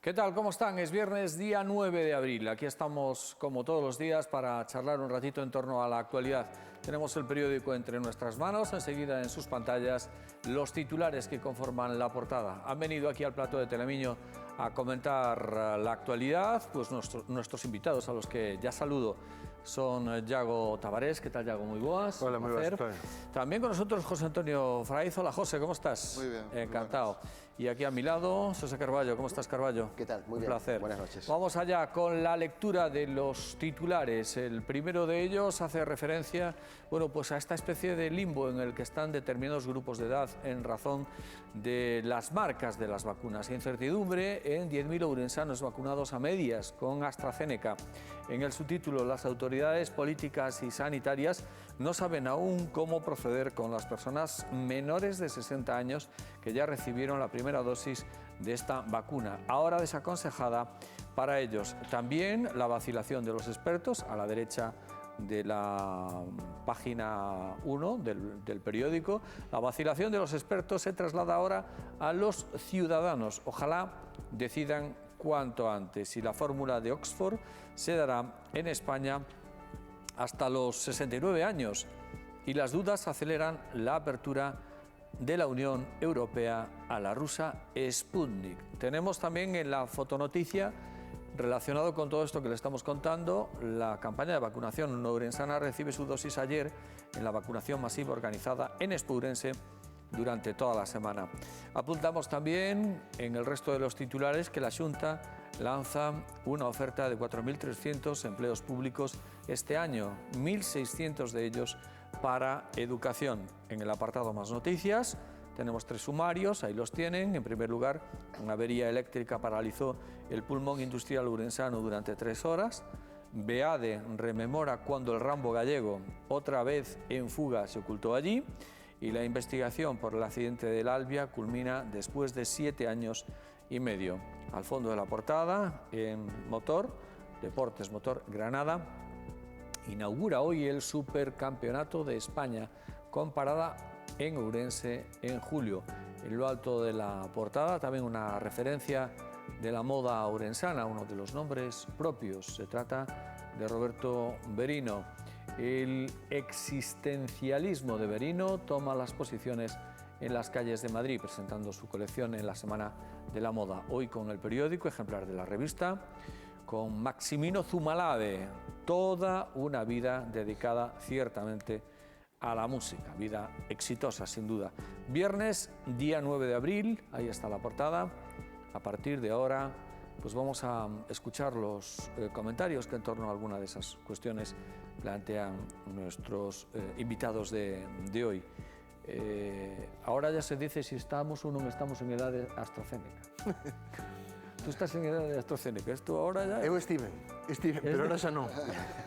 ¿Qué tal? ¿Cómo están? Es viernes, día 9 de abril. Aquí estamos, como todos los días, para charlar un ratito en torno a la actualidad. Tenemos el periódico entre nuestras manos, enseguida en sus pantallas los titulares que conforman la portada. Han venido aquí al plató de Telemiño a comentar la actualidad, pues nuestros invitados, a los que ya saludo, son Yago Tavares. ¿Qué tal, Yago? Muy buenas. Hola, muy buenas. También con nosotros José Antonio Fraiz. Hola, José, ¿cómo estás? Muy bien. Encantado. Y aquí a mi lado, José Carballo. ¿Cómo estás, Carballo? ¿Qué tal? Muy Un bien. placer. Buenas noches. Vamos allá con la lectura de los titulares. El primero de ellos hace referencia, bueno, pues a esta especie de limbo en el que están determinados grupos de edad en razón de las marcas de las vacunas. Incertidumbre en 10.000 ourensanos vacunados a medias con AstraZeneca. En el subtítulo, las autoridades políticas y sanitarias no saben aún cómo proceder con las personas menores de 60 años que ya recibieron la primera dosis de esta vacuna, ahora desaconsejada para ellos. También la vacilación de los expertos, a la derecha de la página 1 del periódico. La vacilación de los expertos se traslada ahora a los ciudadanos. Ojalá decidan cuanto antes. Y la fórmula de Oxford se dará en España hasta los 69 años. Y las dudas aceleran la apertura de la Unión Europea a la rusa Sputnik. Tenemos también en la fotonoticia, relacionado con todo esto que le estamos contando, la campaña de vacunación. Ourensana recibe su dosis ayer en la vacunación masiva organizada en Espourense durante toda la semana. Apuntamos también en el resto de los titulares que la Xunta lanza una oferta de 4.300 empleos públicos este año, 1.600 de ellos para educación. En el apartado Más Noticias tenemos 3 sumarios, ahí los tienen. En primer lugar, una avería eléctrica paralizó el pulmón industrial ourensano durante 3 horas. BEADE rememora cuando el Rambo gallego, otra vez en fuga, se ocultó allí. Y la investigación por el accidente del Albia culmina después de 7 años y medio. Al fondo de la portada, en Motor, Deportes Motor Granada, inaugura hoy el Supercampeonato de España con parada en Ourense en julio. En lo alto de la portada también una referencia de la moda ourensana, uno de los nombres propios. Se trata de Roberto Berino. El existencialismo de Berino toma las posiciones en las calles de Madrid, presentando su colección en la Semana de la Moda. Hoy con el periódico, ejemplar de la revista, con Maximino Zumalave, toda una vida dedicada ciertamente a la música, vida exitosa sin duda. Viernes, día 9 de abril, ahí está la portada. A partir de ahora, pues vamos a escuchar los comentarios que en torno a alguna de esas cuestiones plantean nuestros invitados de hoy. Ahora ya se dice si estamos o no estamos en edad de AstraZeneca. Tú estás en edad de AstraZeneca, esto ahora ya... Eu estive, pero ahora xa non.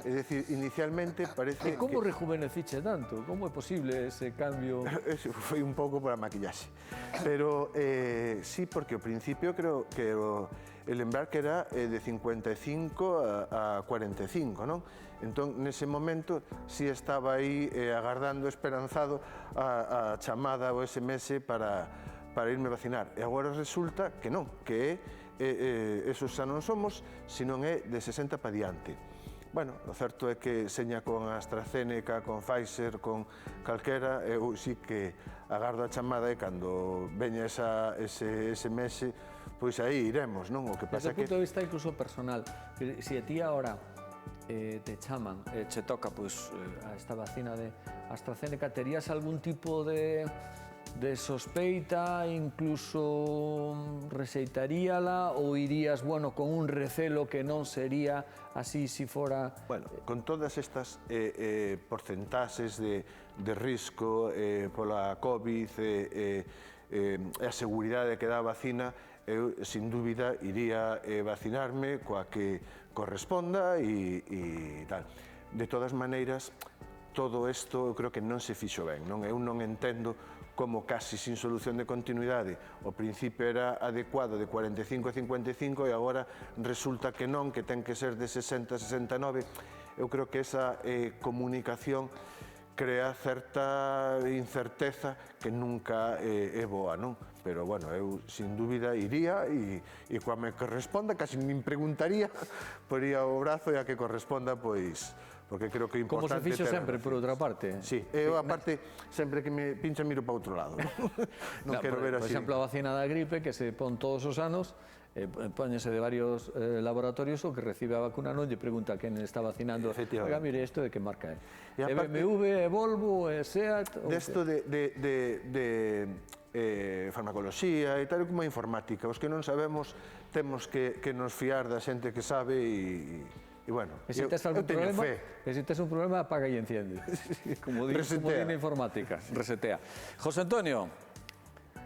É dicir, inicialmente parece... E como rejuveneciche tanto? Como é posible ese cambio? Eso foi un pouco para maquillaxe. Pero sí, porque ao principio creo que el embarque era de 55 a 45, non? Entón, nese momento, sí estaba aí agardando, esperanzado a chamada o SMS para irme vacinar. E agora resulta que non, que esos xa non somos, senón é de 60 para diante. Bueno, o certo é que seña con AstraZeneca, con Pfizer, con calquera, eu sí que agardo a chamada e cando veña ese SMS, pois aí iremos, non? O que pasa Desde o punto de vista incluso personal, se a ti ahora te chaman, che toca pois a esta vacina de AstraZeneca, terías algún tipo de sospeita, incluso receitaríala, ou irías, bueno, con un recelo que non sería así si fora... Bueno, con todas estas porcentaxes de risco pola COVID e a seguridade que dá a vacina, eu, sin dúbida, iría vacinarme coa que corresponda e tal. De todas maneiras, todo isto eu creo que non se fixo ben, non? Eu non entendo como casi sin solución de continuidade o principio era adecuado de 45 a 55 e agora resulta que non, que ten que ser de 60 a 69. Eu creo que esa comunicación crea certa incerteza que nunca é boa, non? Pero, bueno, eu, sin dúbida, iría e coa me corresponda, casi me preguntaría, poría o brazo e a que corresponda, pois, porque creo que é Como se importante... fixo sempre, por outra parte. Sí, eu, aparte, sempre que me pincha, miro para outro lado. Non quero ver Por así. exemplo, a vacina da gripe, que se pon todos os anos, póñese de varios laboratorios, o que recibe a vacuna non lle pregunta a quen está vacinando. Oiga, mire, isto de que marca é? É BMW, é Volvo, é SEAT? Desto de farmacoloxía e tal, como a informática. Os que non sabemos, temos que nos fiar da xente que sabe e bueno, eu teño fe. E se tes un problema, apaga e enciende. Como di na informática, resetea. José Antonio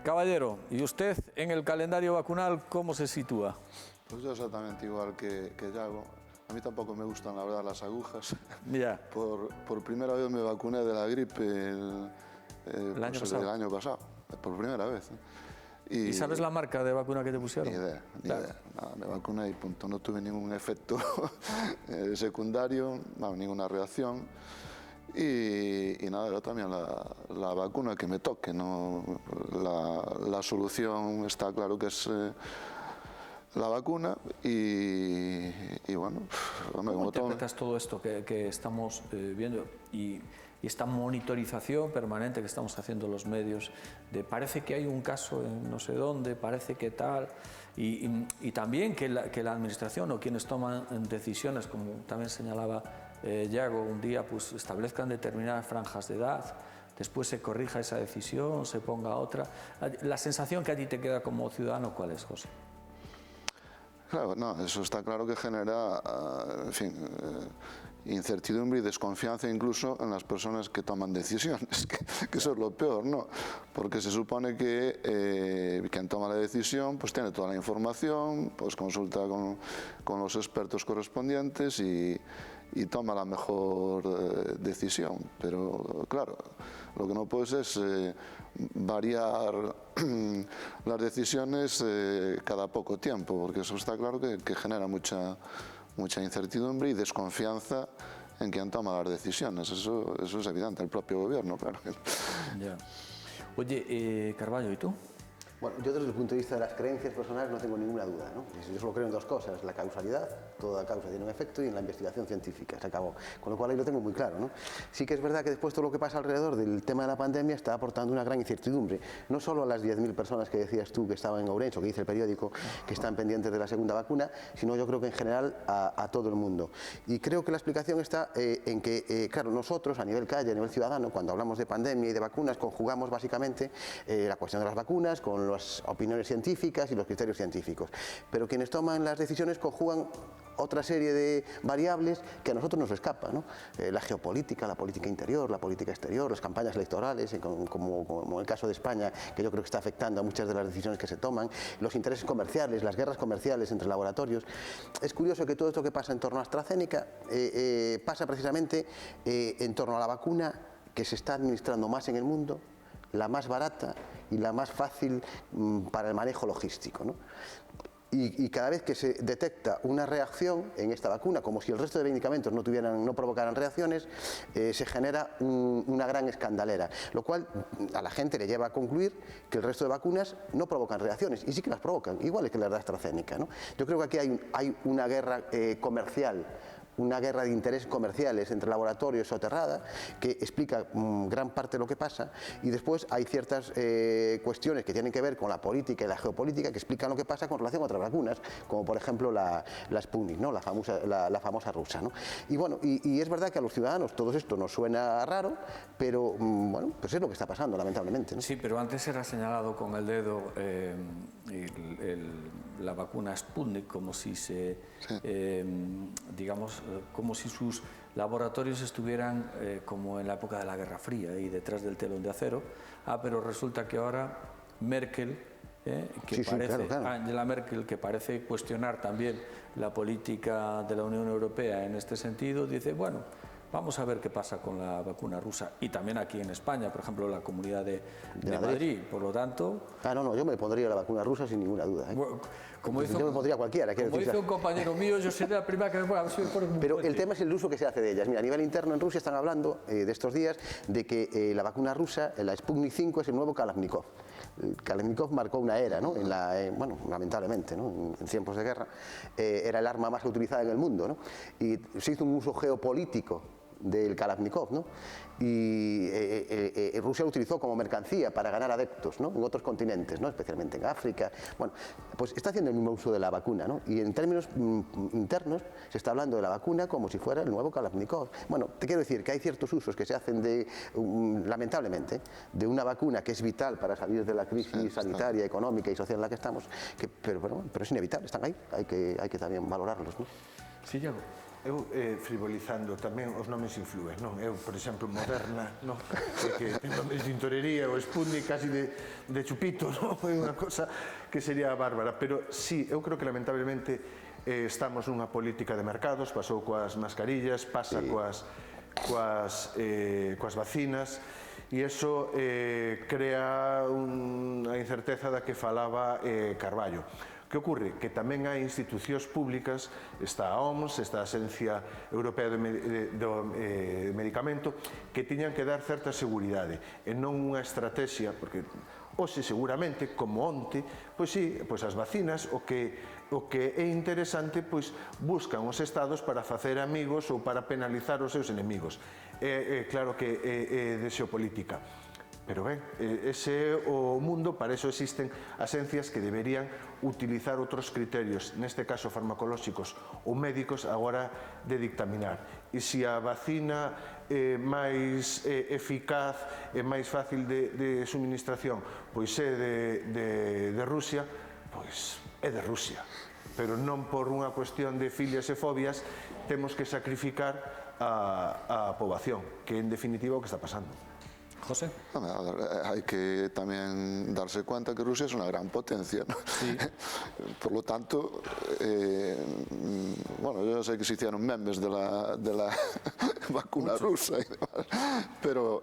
Caballero, ¿y usted en el calendario vacunal cómo se sitúa? Pues yo exactamente igual que Yago. A mí tampoco me gustan, la verdad, las agujas. Ya. Por primera vez me vacuné de la gripe el año pasado, por primera vez. ¿Y sabes la marca de vacuna que te pusieron? Ni idea. Nada, me vacuné y punto. No tuve ningún efecto secundario, ninguna reacción. Y nada, yo también la vacuna que me toque, ¿no? La solución está claro que es la vacuna y bueno... ¿Cómo interpretas todo esto que estamos viendo y esta monitorización permanente que estamos haciendo los medios? Parece que hay un caso en no sé dónde, parece que tal... Y también que la administración o quienes toman decisiones, como también señalaba Yago, un día pues establezcan determinadas franjas de edad, después se corrija esa decisión, se ponga otra. La sensación que a ti te queda como ciudadano, ¿cuál es, José? Claro, no, eso está claro que genera, en fin, incertidumbre y desconfianza incluso en las personas que toman decisiones, que eso es lo peor, ¿no? Porque se supone que quien toma la decisión pues tiene toda la información, pues consulta con los expertos correspondientes y toma la mejor decisión. Pero claro, lo que no puedes es variar las decisiones cada poco tiempo, porque eso está claro que genera mucha incertidumbre y desconfianza en quien toma las decisiones. Eso es evidente, el propio gobierno, claro. Ya. Oye, Carballo, ¿y tú? Bueno, yo desde el punto de vista de las creencias personales no tengo ninguna duda, ¿no? Yo solo creo en dos cosas, la causalidad, toda causa tiene un efecto, y en la investigación científica, se acabó. Con lo cual ahí lo tengo muy claro, ¿no? Sí que es verdad que después todo lo que pasa alrededor del tema de la pandemia está aportando una gran incertidumbre, no solo a las 10.000 personas que decías tú que estaban en Ourense, o que dice el periódico, que están pendientes de la segunda vacuna, sino yo creo que en general a todo el mundo. Y creo que la explicación está en que, claro, nosotros a nivel calle, a nivel ciudadano, cuando hablamos de pandemia y de vacunas, conjugamos básicamente la cuestión de las vacunas con las opiniones científicas y los criterios científicos. Pero quienes toman las decisiones conjugan otra serie de variables que a nosotros nos escapan, ¿no? La geopolítica, la política interior, la política exterior, las campañas electorales, como el caso de España, que yo creo que está afectando a muchas de las decisiones que se toman, los intereses comerciales, las guerras comerciales entre laboratorios. Es curioso que todo esto que pasa en torno a AstraZeneca pasa precisamente en torno a la vacuna que se está administrando más en el mundo, la más barata y la más fácil para el manejo logístico, ¿no? Y cada vez que se detecta una reacción en esta vacuna, como si el resto de medicamentos no provocaran reacciones, se genera una gran escandalera, lo cual a la gente le lleva a concluir que el resto de vacunas no provocan reacciones, y sí que las provocan, iguales que las de AstraZeneca, ¿no? Yo creo que aquí hay una guerra comercial, una guerra de intereses comerciales entre laboratorios soterrada que explica gran parte de lo que pasa, y después hay ciertas cuestiones que tienen que ver con la política y la geopolítica que explican lo que pasa con relación a otras vacunas, como por ejemplo la Sputnik, ¿no? la famosa rusa, ¿no? Y bueno, y es verdad que a los ciudadanos todo esto nos suena raro, pero bueno, pues es lo que está pasando, lamentablemente, ¿no? Sí, pero antes era señalado con el dedo la vacuna Sputnik como si digamos, como si sus laboratorios estuvieran como en la época de la Guerra Fría y detrás del telón de acero. Pero resulta que ahora Merkel, Angela Merkel, que parece cuestionar también la política de la Unión Europea en este sentido, dice, bueno, vamos a ver qué pasa con la vacuna rusa. Y también aquí en España, por ejemplo, la Comunidad de Madrid. Por lo tanto... No, yo me pondría la vacuna rusa sin ninguna duda, ¿eh? Como yo me pondría cualquiera. Como dice un compañero mío, yo sería la primera que me ponga, a ver si me ponen un Pero puente. el tema es el uso que se hace de ellas. Mira, a nivel interno en Rusia están hablando de estos días de que la vacuna rusa, la Sputnik 5, es el nuevo Kalashnikov. Kalashnikov marcó una era, ¿no? Bueno, lamentablemente, ¿no? En tiempos de guerra, era el arma más utilizada en el mundo, ¿no? Y se hizo un uso geopolítico del Kalashnikov, ¿no? Y Rusia lo utilizó como mercancía para ganar adeptos, ¿no? En otros continentes, ¿no? Especialmente en África. Bueno, pues está haciendo el mismo uso de la vacuna, ¿no? Y en términos internos se está hablando de la vacuna como si fuera el nuevo Kalashnikov. Bueno, te quiero decir que hay ciertos usos que se hacen lamentablemente, de una vacuna que es vital para salir de la crisis sanitaria, económica y social en la que estamos, pero es inevitable, están ahí, hay que también valorarlos, ¿no? Sí, Iago. Eu, frivolizando, tamén os nomes influen, non? Eu, por exemplo, Moderna, non? Que ten nomes de tintorería, o Sputnik casi de chupito, non? É unha cosa que sería bárbara. Pero sí, eu creo que lamentablemente estamos nunha política de mercados, pasou coas mascarillas, pasa coas vacinas, e iso crea unha incerteza da que falaba Carballo. Que ocorre? Que tamén hai institucións públicas, está a OMS, está a Axencia Europea do Medicamento, que tiñan que dar certa seguridade, e non unha estrategia, porque hoxe seguramente, como onte, pois sí, pois as vacinas, o que é interesante, pois buscan os estados para facer amigos ou para penalizar os seus enemigos. Claro que é de xeopolítica. Pero ben, ese é o mundo, para eso existen axencias que deberían utilizar outros criterios, neste caso farmacolóxicos ou médicos, agora de dictaminar. E se a vacina é máis eficaz e máis fácil de suministración, pois é de Rusia, pois é de Rusia. Pero non por unha cuestión de filias e fobias temos que sacrificar a poboación, que en definitiva é o que está pasando. José. Hay que también darse cuenta que Rusia es una gran potencia, ¿no? Sí. Por lo tanto, bueno, yo sé que se hicieron memes de la vacuna rusa y demás, pero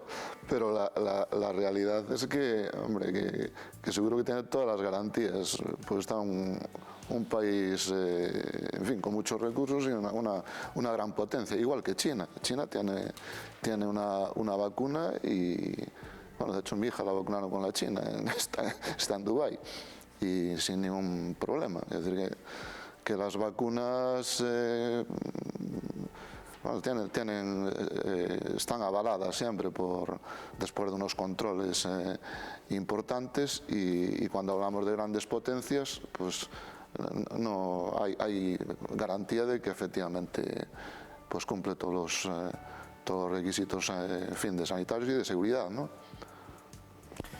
la realidad es que, hombre, que seguro que tiene todas las garantías, pues está un país, en fin, con muchos recursos y una gran potencia, igual que China. China tiene una vacuna y, bueno, de hecho mi hija la vacunaron con la China, está en Dubái y sin ningún problema. Es decir, que las vacunas bueno, están avaladas siempre después de unos controles importantes y cuando hablamos de grandes potencias, pues no hay garantía de que efectivamente pues cumple todos los requisitos en fin, de sanitarios y de seguridad, ¿no?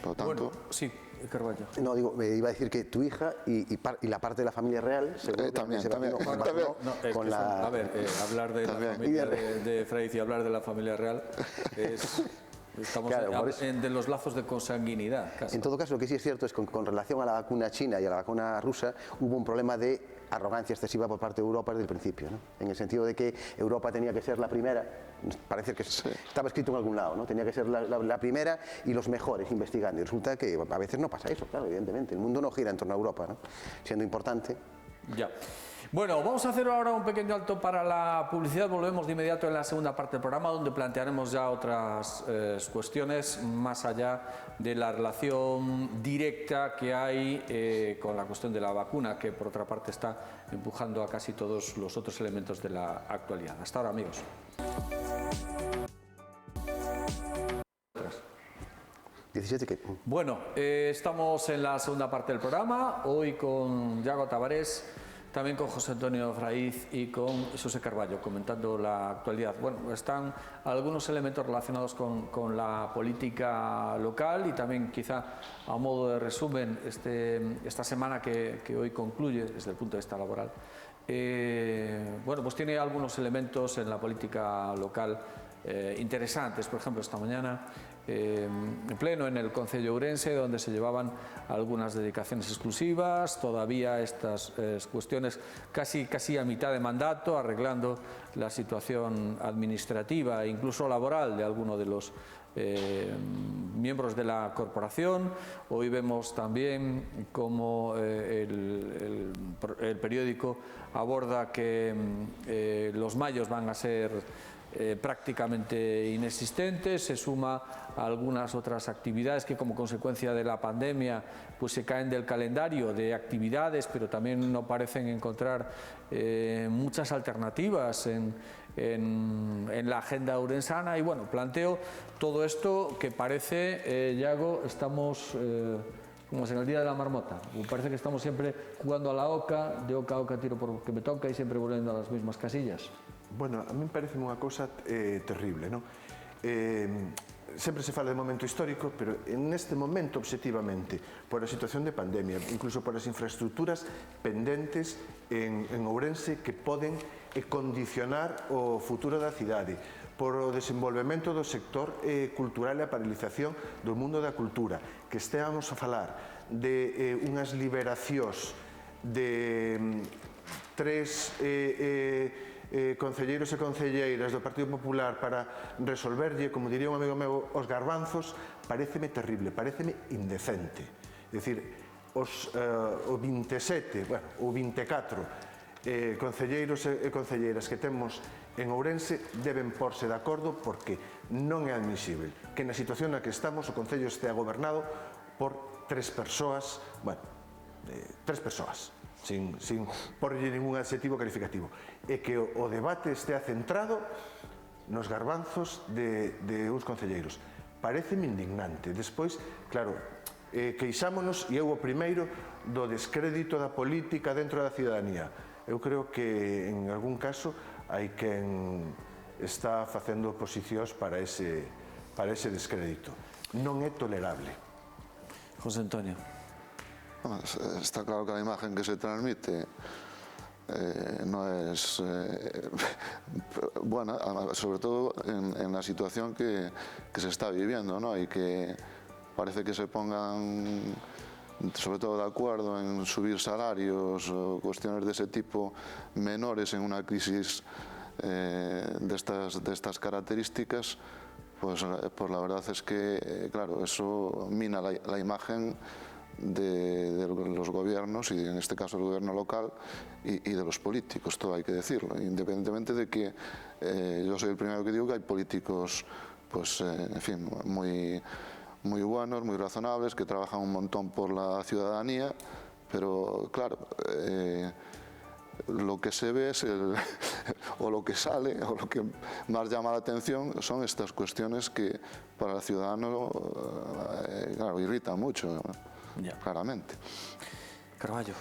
Por lo tanto, bueno, sí, Carballo. No, digo, me iba a decir que tu hija y la parte de la familia real seguro también. Con la... A ver, hablar de la familia de Fraiz y hablar de la familia real es... Estamos de los lazos de consanguinidad. Casi. En todo caso, lo que sí es cierto es que con relación a la vacuna china y a la vacuna rusa hubo un problema de arrogancia excesiva por parte de Europa desde el principio, ¿no? En el sentido de que Europa tenía que ser la primera, parece que estaba escrito en algún lado, ¿no? Tenía que ser la primera y los mejores investigando. Y resulta que a veces no pasa eso, claro, evidentemente. El mundo no gira en torno a Europa, ¿no? Siendo importante. Ya. Bueno, vamos a hacer ahora un pequeño alto para la publicidad. Volvemos de inmediato en la segunda parte del programa, donde plantearemos ya otras cuestiones más allá de la relación directa que hay con la cuestión de la vacuna, que por otra parte está empujando a casi todos los otros elementos de la actualidad. Hasta ahora, amigos. Bueno, estamos en la segunda parte del programa, hoy con Iago Tavares, también con José Antonio Fraiz y con José Carballo, comentando la actualidad. Bueno, están algunos elementos relacionados con la política local y también quizá a modo de resumen esta semana que hoy concluye desde el punto de vista laboral. Bueno, pues tiene algunos elementos en la política local interesantes. Por ejemplo, esta mañana pleno en el Concello de Ourense, donde se llevaban algunas dedicaciones exclusivas, todavía estas cuestiones casi a mitad de mandato, arreglando la situación administrativa e incluso laboral de alguno de los miembros de la corporación. Hoy vemos también cómo el periódico aborda que los mayos van a ser prácticamente inexistentes, se suma a algunas otras actividades que como consecuencia de la pandemia pues se caen del calendario de actividades, pero también no parecen encontrar muchas alternativas en la agenda urensana. Y bueno, planteo todo esto que parece, Yago, estamos como en el día de la marmota, parece que estamos siempre jugando a la oca, de oca a oca tiro porque me toca y siempre volviendo a las mismas casillas. Bueno, a mí parece unha cousa terrible, non? Sempre se fala de momento histórico, pero en este momento, objetivamente, por a situación de pandemia, incluso por as infraestructuras pendentes en Ourense que poden condicionar o futuro da cidade, por o desenvolvemento do sector cultural e a paralización do mundo da cultura, que esteamos a falar de unhas liberacións de tres concelleiros e concelleiras do Partido Popular para resolverlle, como diría un amigo meu, os garbanzos, pareceme terrible, pareceme indecente. É dicir, o 27, bueno, o 24 concelleiros e concelleiras que temos en Ourense deben porse de acordo porque non é admisible que na situación na que estamos o Concello estea gobernado por tres persoas, bueno, tres persoas, sin porlle ningún adxetivo calificativo, e que o debate estea centrado nos garbanzos de uns concelleiros. Pareceme indignante. Despois, claro, queixámonos, e eu o primeiro, do descrédito da política dentro da ciudadanía. Eu creo que en algún caso hai quen está facendo oposicións para ese descrédito. Non é tolerable. José Antonio. Está claro que la imagen que se transmite no es buena, sobre todo en la situación que se está viviendo, ¿no? Y que parece que se pongan sobre todo de acuerdo en subir salarios o cuestiones de ese tipo menores en una crisis de estas características, pues la verdad es que, claro, eso mina la imagen de los gobiernos y en este caso el gobierno local y de los políticos, todo hay que decirlo, independientemente de que yo soy el primero que digo que hay políticos, pues en fin, muy buenos, muy razonables, que trabajan un montón por la ciudadanía, pero claro, lo que se ve es o lo que sale o lo que más llama la atención son estas cuestiones que para el ciudadano claro, irritan mucho, claramente. Carballo.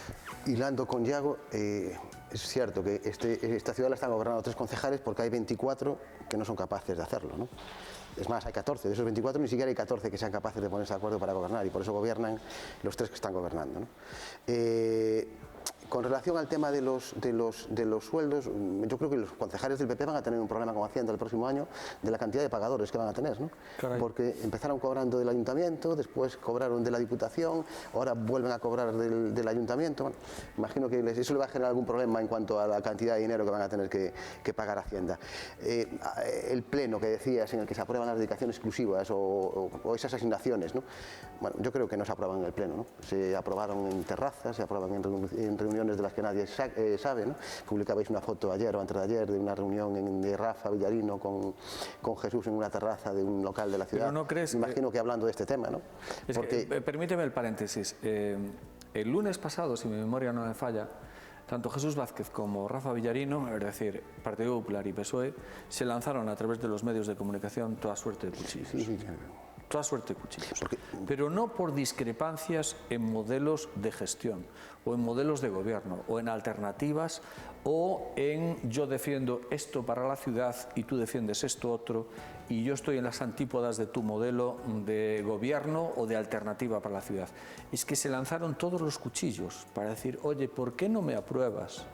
Hilando con Yago, es cierto que esta ciudad la están gobernando 3 concejales porque hay 24 que no son capaces de hacerlo, ¿no? Es más, hay 14, de esos 24 ni siquiera hay 14 que sean capaces de ponerse de acuerdo para gobernar y por eso gobiernan los 3 que están gobernando, ¿no? Con relación al tema de los sueldos, yo creo que los concejales del PP van a tener un problema con Hacienda el próximo año de la cantidad de pagadores que van a tener, ¿no? Porque empezaron cobrando del ayuntamiento, después cobraron de la Diputación, ahora vuelven a cobrar del ayuntamiento. Bueno, imagino que eso le va a generar algún problema en cuanto a la cantidad de dinero que van a tener que pagar Hacienda. El pleno que decías en el que se aprueban las dedicaciones exclusivas o esas asignaciones, ¿no? Bueno, yo creo que no se aprueban en el pleno, ¿no? Se aprobaron en terrazas, se aprueban en reuniones de las que nadie sabe, ¿no? Publicabais una foto ayer o antes de ayer de una reunión de Rafa Villarino con Jesús en una terraza de un local de la ciudad. Pero no crees, imagino que hablando de este tema, ¿no? Porque... permíteme el paréntesis. El lunes pasado, si mi memoria no me falla, tanto Jesús Vázquez como Rafa Villarino, es decir, Partido Popular y PSOE, se lanzaron a través de los medios de comunicación toda suerte de cuchillos. Sí. Toda suerte de cuchillos, pero no por discrepancias en modelos de gestión o en modelos de gobierno o en alternativas o en yo defiendo esto para la ciudad y tú defiendes esto otro y yo estoy en las antípodas de tu modelo de gobierno o de alternativa para la ciudad. Es que se lanzaron todos los cuchillos para decir, oye, ¿por qué no me apruebas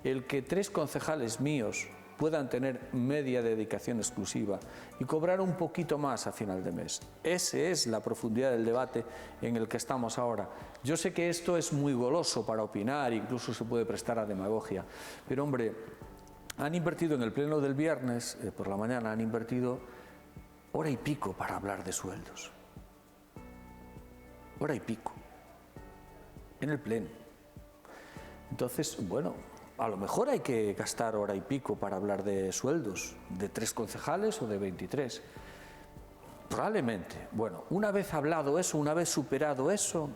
el que 3 concejales míos puedan tener media dedicación exclusiva y cobrar un poquito más a final de mes. Esa es la profundidad del debate en el que estamos ahora. Yo sé que esto es muy goloso para opinar, incluso se puede prestar a demagogia, pero hombre, han invertido en el pleno del viernes, por la mañana, han invertido hora y pico para hablar de sueldos. Hora y pico. En el pleno. Entonces, bueno, a lo mejor hay que gastar hora y pico para hablar de sueldos, de 3 concejales o de 23. Probablemente. Bueno, una vez hablado eso, una vez superado eso,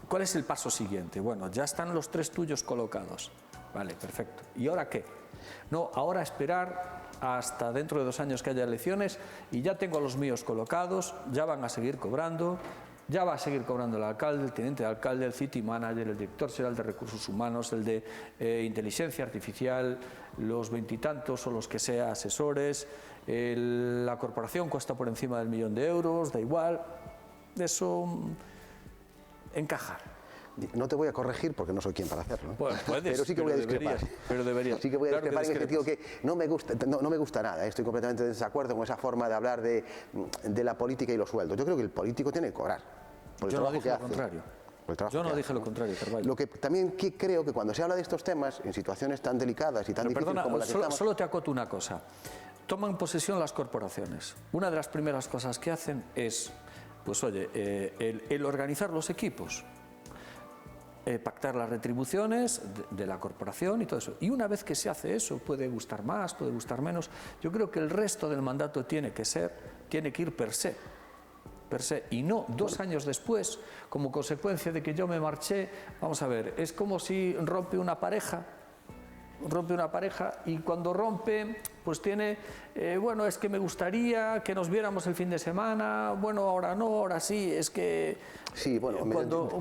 ¿cuál es el paso siguiente? Bueno, ya están los 3 tuyos colocados. Vale, perfecto. ¿Y ahora qué? No, ahora esperar hasta dentro de 2 años que haya elecciones y ya tengo a los míos colocados, ya van a seguir cobrando. Ya va a seguir cobrando el alcalde, el teniente de alcalde, el city manager, el director general de recursos humanos, el de inteligencia artificial, los 20 y tantos o los que sea asesores, la corporación cuesta por encima del 1.000.000 de euros, da igual, eso encajar. No te voy a corregir porque no soy quien para hacerlo. Pues puedes, pero sí que voy a discrepar. Pero deberías. Sí que voy a Claro discrepar que en el sentido que no me gusta nada. Estoy completamente en desacuerdo con esa forma de hablar de la política y los sueldos. Yo creo que el político tiene que cobrar. Por el Yo no trabajo dije que lo hace. contrario. Yo no dije lo contrario, Carballo. Lo que también creo que cuando se habla de estos temas, en situaciones tan delicadas y tan difíciles Perdona, como la que estamos... solo te acoto una cosa. Toman posesión las corporaciones. Una de las primeras cosas que hacen es, pues oye, el organizar los equipos, pactar las retribuciones de la corporación y todo eso. Y una vez que se hace eso, puede gustar más, puede gustar menos, yo creo que el resto del mandato tiene que ir per se, y no 2 años después, como consecuencia de que yo me marché. Vamos a ver, es como si rompe una pareja y cuando rompe, pues tiene, bueno, es que me gustaría que nos viéramos el fin de semana, bueno, ahora no, ahora sí, es que sí, bueno,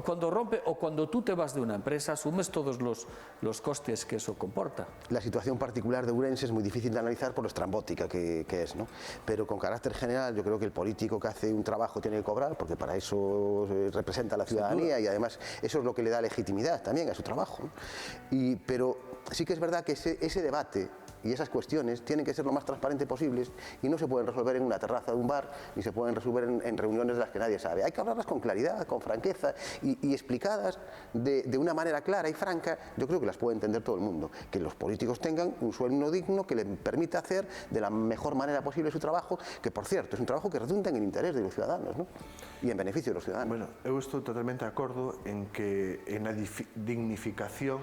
cuando rompe o cuando tú te vas de una empresa, asumes todos los costes que eso comporta. La situación particular de Ourense es muy difícil de analizar por lo estrambótica que es, ¿no? Pero con carácter general, yo creo que el político que hace un trabajo tiene que cobrar, porque para eso representa a la ciudadanía y además eso es lo que le da legitimidad también a su trabajo, ¿no? Pero sí que es verdad que ese debate y esas cuestiones tienen que ser lo más transparentes posibles y no se pueden resolver en una terraza de un bar ni se pueden resolver en reuniones de las que nadie sabe. Hay que hablarlas con claridad, con franqueza y explicadas de una manera clara y franca. Yo creo que las puede entender todo el mundo. Que los políticos tengan un sueldo digno que les permita hacer de la mejor manera posible su trabajo, que por cierto es un trabajo que redunda en el interés de los ciudadanos, ¿no? Y en beneficio de los ciudadanos. Bueno, eu estou totalmente de acordo en que en a dignificación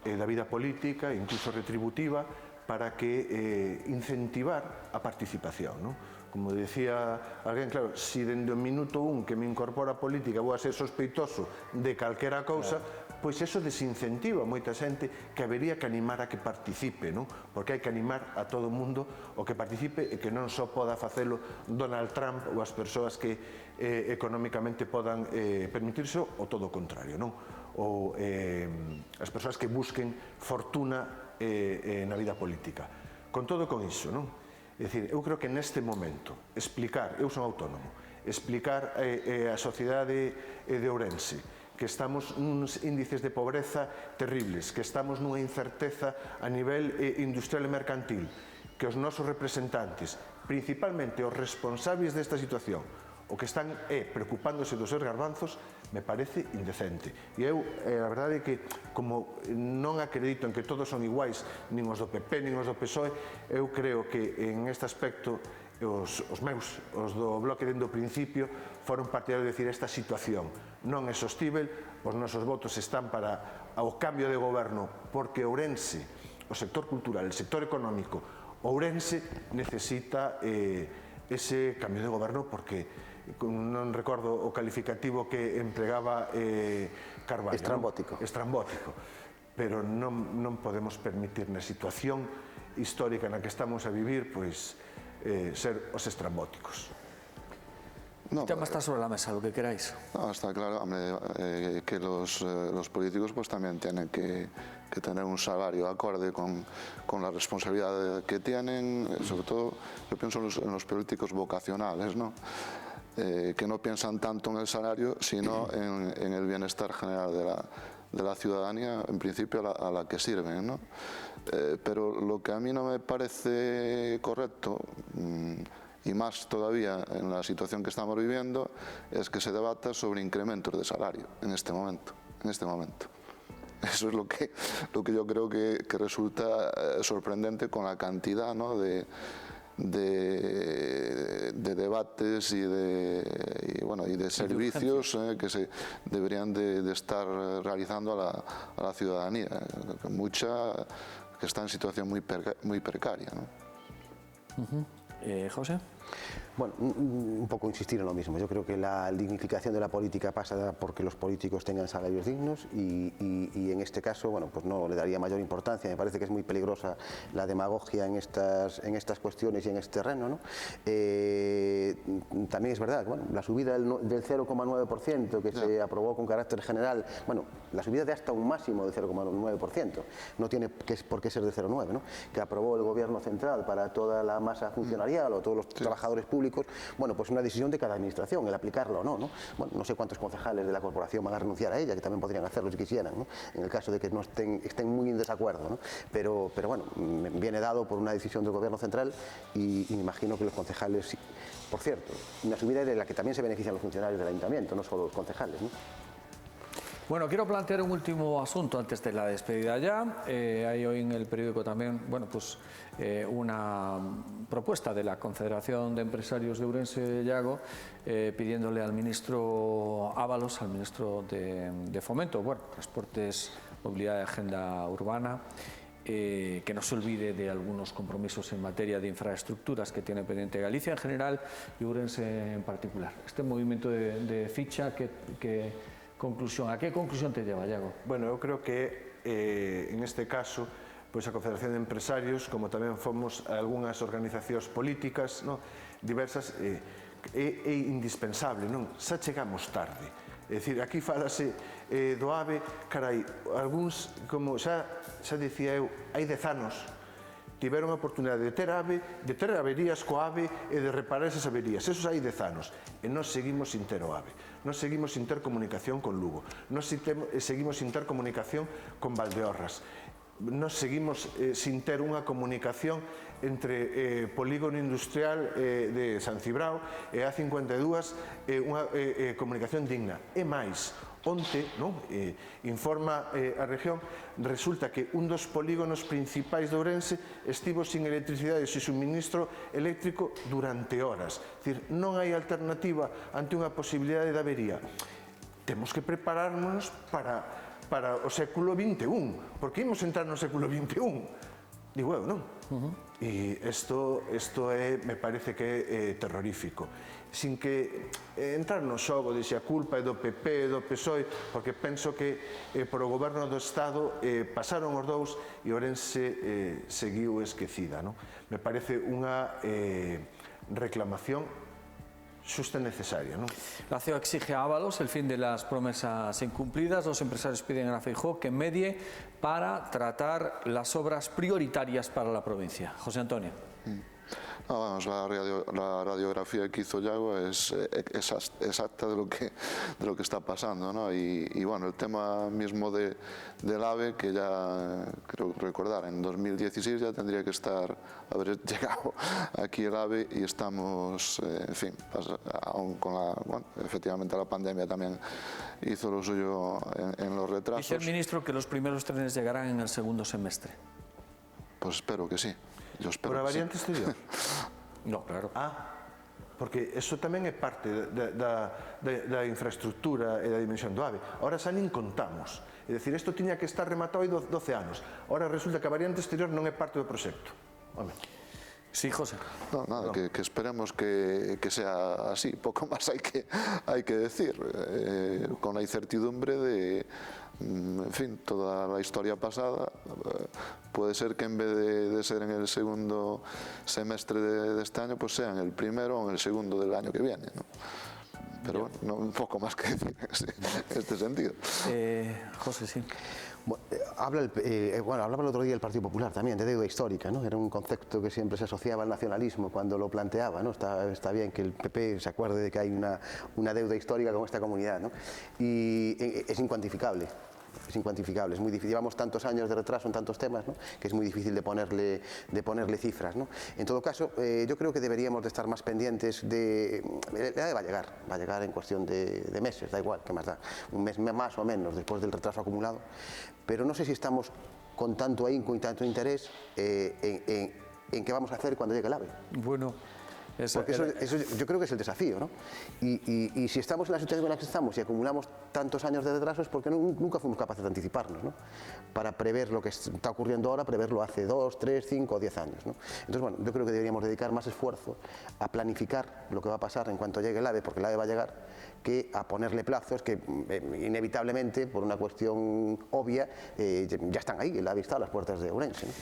da vida política, incluso retributiva, para que incentivar a participación, ¿no? Como decía alguén, claro, si dende o minuto 1 que me incorpora a política vou a ser sospeitoso de calquera cousa, pois eso desincentiva a moita xente que habería que animar a que participe, non? Porque hai que animar a todo o mundo o que participe e que non só poda facelo Donald Trump ou as persoas que económicamente podan permitirse o todo o contrario, non? Ou as persoas que busquen fortuna na vida política. Con todo con iso, non? É dicir, eu creo que neste momento explicar, eu son autónomo, explicar a sociedade de Ourense que estamos nuns índices de pobreza terribles, que estamos nunha incerteza a nivel industrial e mercantil, que os nosos representantes, principalmente os responsables desta situación, o que están preocupándose dos seus garbanzos, me parece indecente. E eu, a verdade é que, como non acredito en que todos son iguais, nin os do PP, nin os do PSOE, eu creo que en este aspecto os meus, os do bloque dende o principio, foron partidarios de decir esta situación non é sostível, os nosos votos están para o cambio de goberno, porque Ourense, o sector cultural, el sector económico, Ourense necesita ese cambio de goberno porque non recordo o calificativo que empregaba Carballo. Estrambótico. Estrambótico. Pero non podemos permitir na situación histórica na que estamos a vivir, pois, ser os estrambóticos. No, El tema está sobre la mesa, lo que queráis. No, está claro, hombre, que los políticos pues también tienen que tener un salario acorde con la responsabilidad que tienen, sobre todo yo pienso en los políticos vocacionales, ¿no? Que no piensan tanto en el salario, sino en el bienestar general la ciudadanía, en principio a la que sirven, ¿no? Pero lo que a mí no me parece correcto, y más todavía en la situación que estamos viviendo, es que se debata sobre incrementos de salario en este momento. Eso es lo que yo creo que resulta sorprendente con la cantidad, ¿no?, de debates y de servicios que se deberían de estar realizando a la ciudadanía, mucha que está en situación muy precaria, ¿no? José. Bueno, un poco insistir en lo mismo. Yo creo que la dignificación de la política pasa porque los políticos tengan salarios dignos y en este caso, bueno, pues no le daría mayor importancia. Me parece que es muy peligrosa la demagogia en estas cuestiones y en este terreno, ¿no? También es verdad que, bueno, la subida del 0,9% que se aprobó con carácter general, bueno, la subida de hasta un máximo de 0,9%, no tiene por qué ser de 0,9%, ¿no?, que aprobó el Gobierno central para toda la masa funcionarial o todos los trabajadores públicos. Bueno, pues una decisión de cada administración, el aplicarlo o no, ¿no? Bueno, no sé cuántos concejales de la corporación van a renunciar a ella, que también podrían hacerlo si quisieran, ¿no?, en el caso de que no estén muy en desacuerdo, ¿no? Pero bueno, viene dado por una decisión del Gobierno central y me imagino que los concejales, sí. Por cierto, una subida de la que también se benefician los funcionarios del ayuntamiento, no solo los concejales, ¿no? Bueno, quiero plantear un último asunto antes de la despedida ya. Hay hoy en el periódico también, bueno, pues una propuesta de la Confederación de Empresarios de Ourense de Llago pidiéndole al ministro Ábalos, al ministro de Fomento, bueno, Transportes, Movilidad y Agenda Urbana, que no se olvide de algunos compromisos en materia de infraestructuras que tiene pendiente Galicia en general y Ourense en particular. Este movimiento de ficha, ¿a qué conclusión te lleva, Iago? Bueno, eu creo que en este caso pois a Confederación de Empresarios, como tamén fomos algunhas organizacións políticas, non, diversas, é indispensable, non? Xa chegamos tarde. É dicir, aquí falase do AVE, carai, algúns, como xa dicía eu, hai 10 anos, tiveron a oportunidade de ter averías co AVE e de reparar esas averías. Esos hai 10 anos. E nós seguimos sin ter o AVE. Nós seguimos sin ter comunicación con Lugo. Nós seguimos sin ter comunicación con Valdeorras. Nós seguimos sin ter unha comunicación entre Polígono Industrial de San Cibrao e A52, unha comunicación digna. E máis, onte, non, informa a región, resulta que un dos polígonos principais de Ourense estivo sin electricidade e sin suministro eléctrico durante horas. É dicir, non hai alternativa ante unha posibilidade de avería. Temos que prepararnos para o século XXI, porque imos entrar no século XXI. Digo eu, non? E isto me parece que é terrorífico. Sin que entrar no xogo de se a culpa é do PP, do PSOE, porque penso que por o goberno do Estado pasaron os dous e Ourense seguiu esquecida, non? Me parece unha reclamación xusta e necesaria, ¿no? La CEO exige a Ábalos el fin de las promesas incumplidas. Los empresarios piden a Feijóo que medie para tratar las obras prioritarias para la provincia. José Antonio. No, vamos, la radiografía que hizo Iago es exacta de lo que está pasando, ¿no? Y bueno, el tema mismo del AVE, que ya creo recordar, en 2016 ya tendría que haber llegado aquí el AVE y estamos, en fin, aún con bueno, efectivamente la pandemia también hizo lo suyo en los retrasos. Dice el ministro que los primeros trenes llegarán en el segundo semestre. Pues espero que sí. Yo espero por a que variante sí. exterior? No, claro. Porque eso tamén é parte da infraestructura e da dimensión do AVE. Ahora xa nin contamos. É dicir, isto tiña que estar rematado hai 12 anos. Ahora resulta que a variante exterior non é parte do proxecto. Home. Sí, José. No, nada, que esperemos que sea así. Poco más hay que decir. Con la incertidumbre de, en fin, toda la historia pasada, puede ser que en vez de ser en el segundo semestre de este año, pues sea en el primero o en el segundo del año que viene, ¿no? Pero bueno, no, un poco más que decir en este sentido. José, sí. Hablaba el otro día el Partido Popular también de deuda histórica, ¿no? Era un concepto que siempre se asociaba al nacionalismo cuando lo planteaba, ¿no? Está bien que el PP se acuerde de que hay una deuda histórica con esta comunidad, ¿no? Y es incuantificable. es incuantificable, es muy difícil. Llevamos tantos años de retraso en tantos temas, ¿no?, que es muy difícil de ponerle cifras, ¿no? En todo caso, yo creo que deberíamos de estar más pendientes de... El AVE va a llegar en cuestión de meses, da igual, ¿qué más da? Un mes más o menos después del retraso acumulado, pero no sé si estamos con tanto ahínco y tanto interés en qué vamos a hacer cuando llegue el AVE. Bueno, porque eso yo creo que es el desafío, ¿no? Y si estamos en la situación en la que estamos y acumulamos tantos años de retraso es porque nunca fuimos capaces de anticiparnos, ¿no?, para prever lo que está ocurriendo ahora, preverlo hace 2, 3, 5 o 10 años, ¿no? Entonces, bueno, yo creo que deberíamos dedicar más esfuerzo a planificar lo que va a pasar en cuanto llegue el AVE, porque el AVE va a llegar, que a ponerle plazos que inevitablemente, por una cuestión obvia, ya están ahí, el AVE está a las puertas de Ourense, ¿no?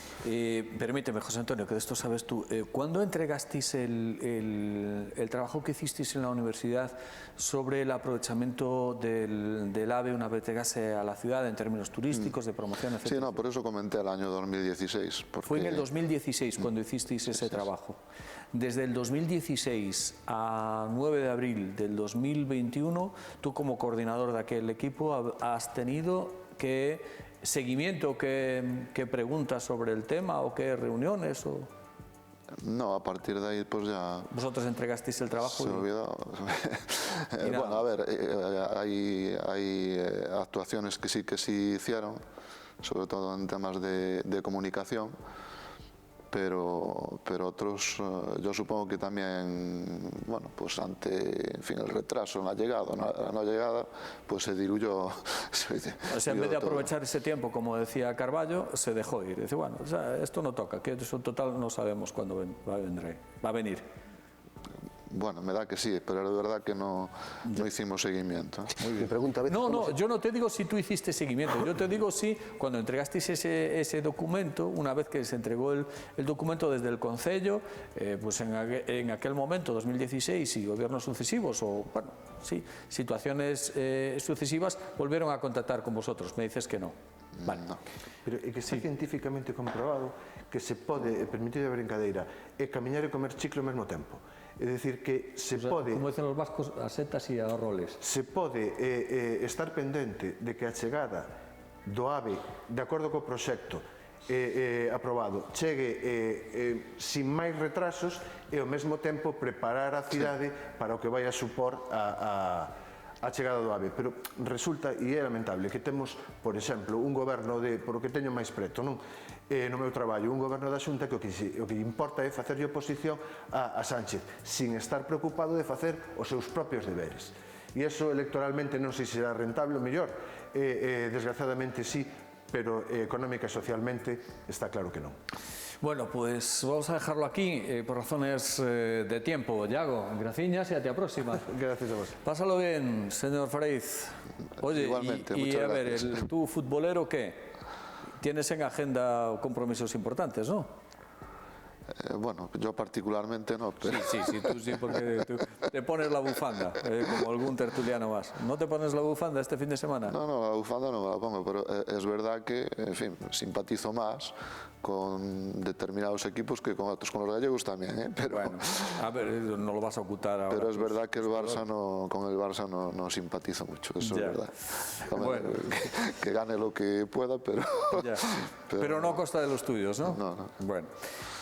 Permíteme, José Antonio, que de esto sabes tú. ¿Cuándo entregasteis el trabajo que hicisteis en la universidad sobre el aprovechamiento del AVE una vez llegase a la ciudad en términos turísticos, de promoción, etc.? Sí, no, por eso comenté el año 2016. Porque... Fue en el 2016 cuando hicisteis ese trabajo. Desde el 2016 a 9 de abril del 2021, tú como coordinador de aquel equipo has tenido qué seguimiento, qué preguntas sobre el tema o qué reuniones o... No, a partir de ahí pues ya... ¿Vosotros entregasteis el trabajo? Se olvidó. Bueno, a ver, hay actuaciones que sí hicieron, sobre todo en temas de comunicación, pero otros, yo supongo que también, bueno, pues ante, en fin, el retraso en la llegada, la no llegada, pues se diluyó. O sea, en vez de aprovechar ese tiempo, como decía Carballo, se dejó ir. Dice, bueno, o sea, esto no toca, que eso total no sabemos cuándo va a venir. Bueno, me da que sí, pero es verdad que no hicimos seguimiento. Mi pregunta a veces, No, yo no te digo si tú hiciste seguimiento, yo te digo si cuando entregasteis ese documento, una vez que se entregó el documento desde el Concello, pues en aquel momento, 2016, y gobiernos sucesivos, o bueno, sí, situaciones sucesivas, volvieron a contactar con vosotros. Me dices que no. Vale. No. Pero é que está científicamente comprobado que se pode, permitido a brincadeira, camiñar e comer chicle ao mesmo tempo. É dicir, que se pode... Como dicen os vascos, a setas e a roles. Se pode estar pendente de que a chegada do AVE, de acordo co proxecto aprobado, chegue sin máis retrasos e ao mesmo tempo preparar a cidade para o que vai a supor a chegada do AVE, pero resulta, e é lamentable, que temos, por exemplo, un goberno por o que teño máis preto, non? No meu traballo, un goberno da Xunta que o que importa é facerlle oposición a Sánchez, sin estar preocupado de facer os seus propios deberes. E iso electoralmente non sei se será rentable ou mellor, desgraciadamente sí, pero económica e socialmente está claro que non. Bueno, pues vamos a dejarlo aquí por razones de tiempo. Yago, gracias y hasta la próxima. Gracias a vos. Pásalo bien, señor Freiz. Oye, igualmente, y muchas a ver, gracias. ¿tú futbolero qué? Tienes en agenda compromisos importantes, ¿no? Bueno, yo particularmente no, pero... Sí, tú sí, porque tú te pones la bufanda, como algún tertuliano más. ¿No te pones la bufanda este fin de semana? No, la bufanda no me la pongo, pero es verdad que, en fin, simpatizo más con determinados equipos que con otros, con los gallegos también, ¿eh? Pero, bueno, a ver, no lo vas a ocultar ahora. Pero es verdad que el Barça con el Barça no simpatizo mucho, eso ya. Es verdad. Bueno. Que gane lo que pueda, pero... Ya. Pero no a costa de los tuyos, ¿no? No. Bueno,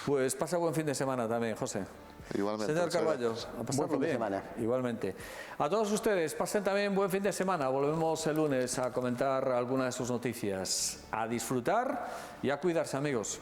pues pasa buen fin de semana también, José. Igualmente. Señor Carballo, a pasarlo buen fin de bien. semana. Igualmente. A todos ustedes, pasen también buen fin de semana. Volvemos el lunes a comentar algunas de sus noticias. A disfrutar y a cuidarse, amigos.